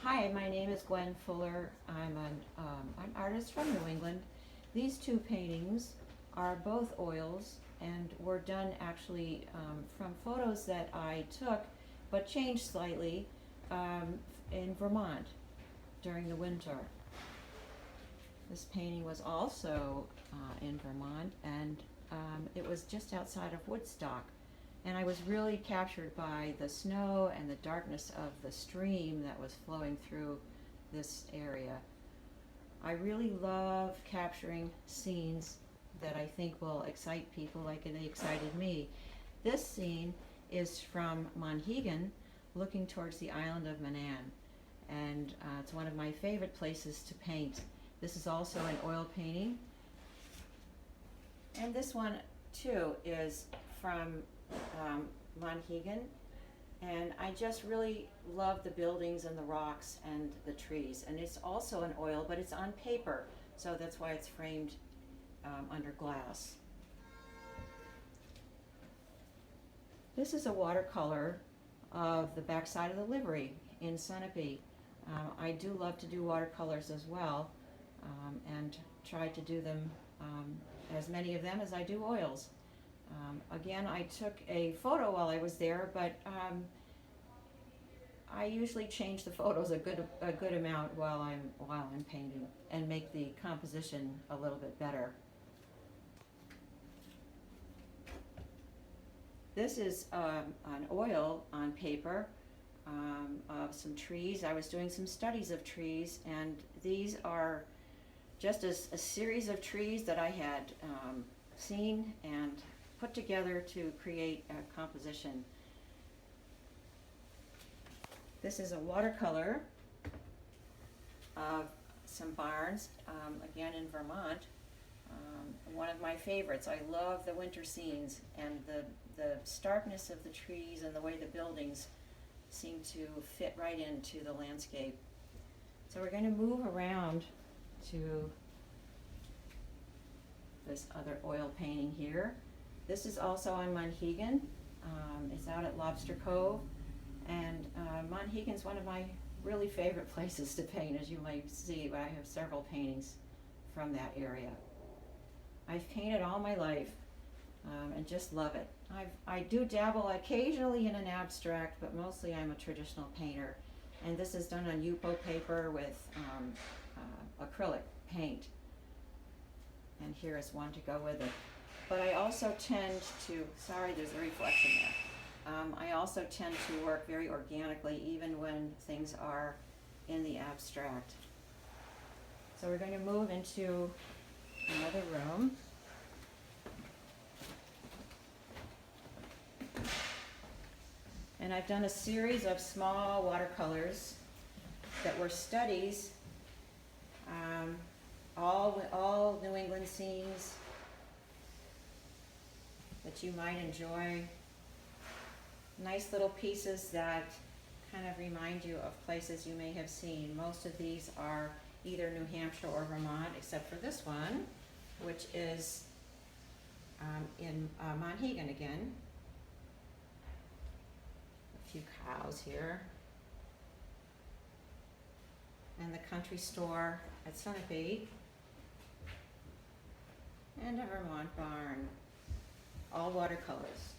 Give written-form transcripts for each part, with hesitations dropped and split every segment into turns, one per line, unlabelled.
Hi, my name is Gwen Fuller. I'm an artist from New England. These two paintings are both oils and were done actually from photos that I took but changed slightly in Vermont during the winter. This painting was also in Vermont, and it was just outside of Woodstock. And I was really captured by the snow and the darkness of the stream that was flowing through this area. I really love capturing scenes that I think will excite people like they excited me. This scene is from Monhegan, looking towards the island of Manan, and it's one of my favorite places to paint. This is also an oil painting, and this one too is from Monhegan, and I just really love the buildings and the rocks and the trees. And it's also an oil, but it's on paper, so that's why it's framed under glass. This is a watercolor of the backside of the livery in Sunapee. I do love to do watercolors as well, and try to do them, as many of them as I do oils. Again, I took a photo while I was there, but I usually change the photos a good amount while I'm painting and make the composition a little bit better. This is an oil on paper of some trees. I was doing some studies of trees, and these are just a series of trees that I had seen and put together to create a composition. This is a watercolor of some barns, again in Vermont. One of my favorites. I love the winter scenes and the starkness of the trees and the way the buildings seem to fit right into the landscape. So we're going to move around to this other oil painting here. This is also on Monhegan. It's out at Lobster Cove, and Monhegan's one of my really favorite places to paint, as you might see. I have several paintings from that area. I've painted all my life and just love it. I do dabble occasionally in an abstract, but mostly I'm a traditional painter. And this is done on Yupo paper with acrylic paint. And here is one to go with it. But I also tend to, sorry, there's a reflection there. I also tend to work very organically, even when things are in the abstract. So we're going to move into another room. And I've done a series of small watercolors that were studies, all New England scenes that you might enjoy. Nice little pieces that kind of remind you of places you may have seen. Most of these are either New Hampshire or Vermont, except for this one, which is in Monhegan again. A few cows here. And the country store at Sunapee. And a Vermont barn. All watercolors.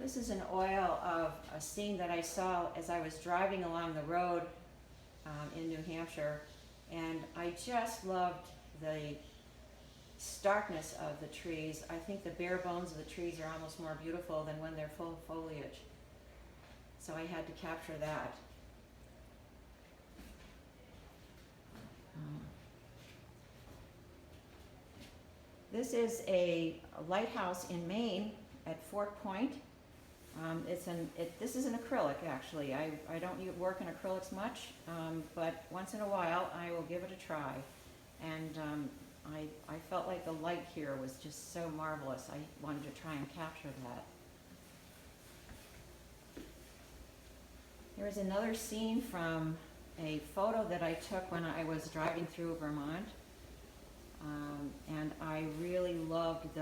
This is an oil of a scene that I saw as I was driving along the road in New Hampshire, and I just loved the starkness of the trees. I think the bare bones of the trees are almost more beautiful than when they're full of foliage. So I had to capture that. This is a lighthouse in Maine at Fort Point. This is an acrylic, actually. I don't work in acrylics much, but once in a while I will give it a try. And I felt like the light here was just so marvelous. I wanted to try and capture that. Here's another scene from a photo that I took when I was driving through Vermont. And I really loved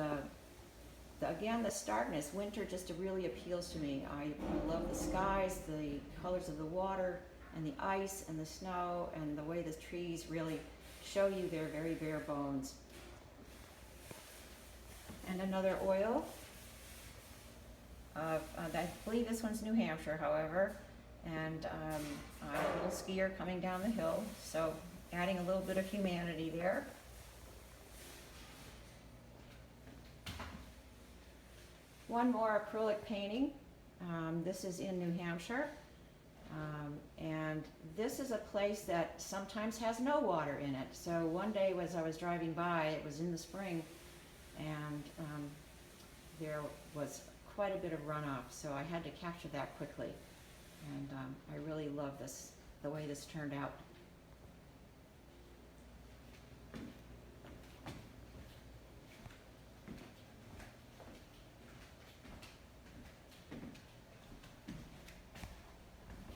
again, the starkness. Winter just really appeals to me. I love the skies, the colors of the water, and the ice and the snow and the way the trees really show you their very bare bones. And another oil. I believe this one's New Hampshire, however, and a little skier coming down the hill, so adding a little bit of humanity there. One more acrylic painting. This is in New Hampshire, and this is a place that sometimes has no water in it. So one day as I was driving by, it was in the spring, and there was quite a bit of runoff, so I had to capture that quickly. And I really love this, the way this turned out.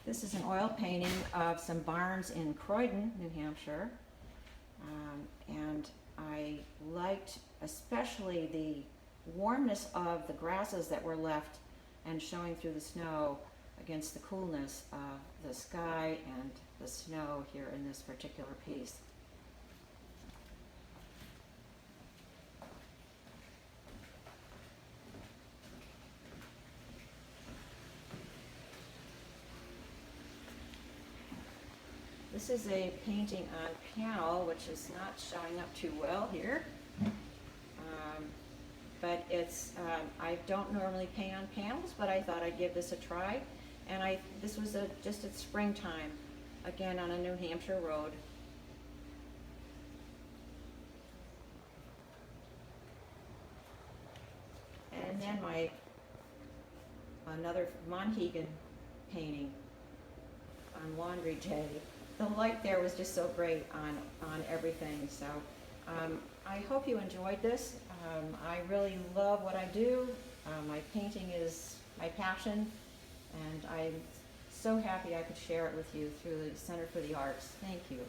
This is an oil painting of some barns in Croydon, New Hampshire. And I liked especially the warmness of the grasses that were left and showing through the snow against the coolness of the sky and the snow here in this particular piece. This is a painting on panel, which is not showing up too well here. But it's, I don't normally paint on panels, but I thought I'd give this a try. And this was just at springtime, again on a New Hampshire road. And then another Monhegan painting on Laundry Day. The light there was just so great on everything. So I hope you enjoyed this. I really love what I do. My painting is my passion, and I'm so happy I could share it with you through the Center for the Arts. Thank you.